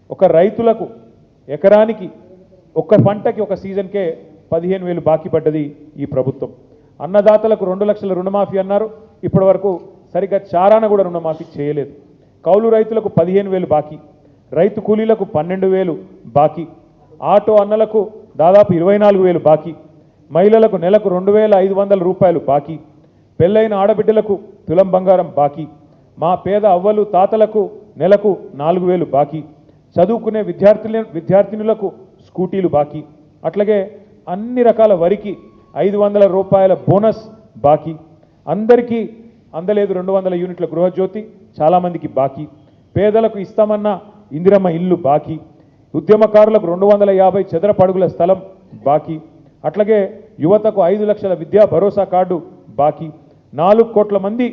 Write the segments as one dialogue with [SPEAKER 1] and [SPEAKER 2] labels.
[SPEAKER 1] ఒక రైతులకు ఎకరానికి ఒక్క పంటకి ఒక సీజన్కే 15,000 బాకీ పడ్డది ఈ ప్రభుత్వం. అన్నదాతలకు 2 లక్షల రుణమాఫీ అన్నారు, ఇప్పటి వరకు సరిగ్గా చారాన కూడా రుణమాఫీ చేయలేదు. కౌలు రైతులకు 15,000 బాకీ, రైతు కూలీలకు 12,000 బాకీ, ఆటో అన్నలకు దాదాపు 24,000 బాకీ, మహిళలకు నెలకు 2,500 రూపాయలు బాకీ, పెళ్ళైన ఆడబిడ్డలకు తులం బంగారం బాకీ, మా పేద అవ్వలు తాతలకు నెలకు 4,000 బాకీ, చదువుకునే విద్యార్థినులకు స్కూటీలు బాకీ, అట్లాగే అన్ని రకాల వరికి 500 రూపాయల బోనస్ బాకీ, అందరికీ అందలేదు 200 యూనిట్ల గృహజ్యోతి చాలామందికి బాకీ, పేదలకు ఇస్తామన్న ఇందిరమ్మ ఇల్లు బాకీ, ఉద్యమకారులకు 250 చదరపు అడుగుల స్థలం బాకీ, అట్లాగే యువతకు 5 లక్షల విద్యా భరోసా కార్డు బాకీ, 4 కోట్ల మంది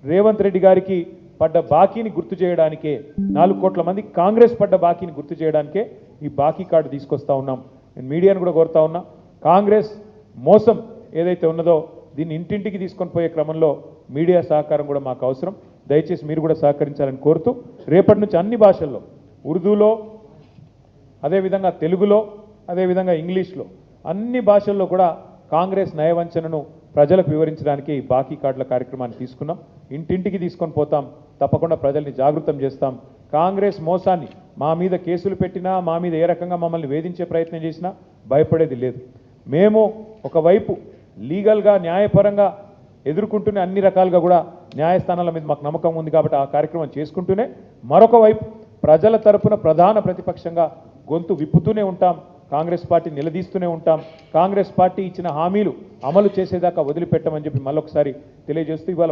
[SPEAKER 1] రేవంత్ రెడ్డి గారికి పడ్డ బాకీని గుర్తు చేయడానికే, 4 కోట్ల మంది కాంగ్రెస్ పడ్డ బాకీని గుర్తు చేయడానికే ఈ బాకీ కార్డు తీసుకొస్తా ఉన్నాం. నేను మీడియాను కూడా కోరుతా ఉన్నా, కాంగ్రెస్ మోసం ఏదైతే ఉన్నదో దీన్ని ఇంటింటికి తీసుకొని పోయే క్రమంలో మీడియా సహకారం కూడా మాకు అవసరం. దయచేసి మీరు కూడా సహకరించాలని కోరుతూ రేపటి నుంచి అన్ని భాషల్లో, ఉర్దూలో, అదేవిధంగా తెలుగులో, అదేవిధంగా ఇంగ్లీష్లో, అన్ని భాషల్లో కూడా కాంగ్రెస్ నయవంచనను ప్రజలకు వివరించడానికి బాకీ కార్డుల కార్యక్రమాన్ని తీసుకున్నాం. ఇంటింటికి తీసుకొని పోతాం, తప్పకుండా ప్రజల్ని జాగృతం చేస్తాం. కాంగ్రెస్ మోసాన్ని మా మీద కేసులు పెట్టినా, మా మీద ఏ రకంగా మమ్మల్ని వేధించే ప్రయత్నం చేసినా భయపడేది లేదు. మేము ఒకవైపు లీగల్గా న్యాయపరంగా ఎదుర్కొంటూనే అన్ని రకాలుగా కూడా న్యాయస్థానాల మీద మాకు నమ్మకం ఉంది కాబట్టి ఆ కార్యక్రమం చేసుకుంటూనే, మరొక వైపు ప్రజల తరపున ప్రధాన ప్రతిపక్షంగా గొంతు విప్పుతూనే ఉంటాం. కాంగ్రెస్ పార్టీ నిలదీస్తూనే ఉంటాం. కాంగ్రెస్ పార్టీ ఇచ్చిన హామీలు అమలు చేసేదాకా వదిలిపెట్టమని చెప్పి మళ్ళొకసారి తెలియజేస్తూ ఇవాళ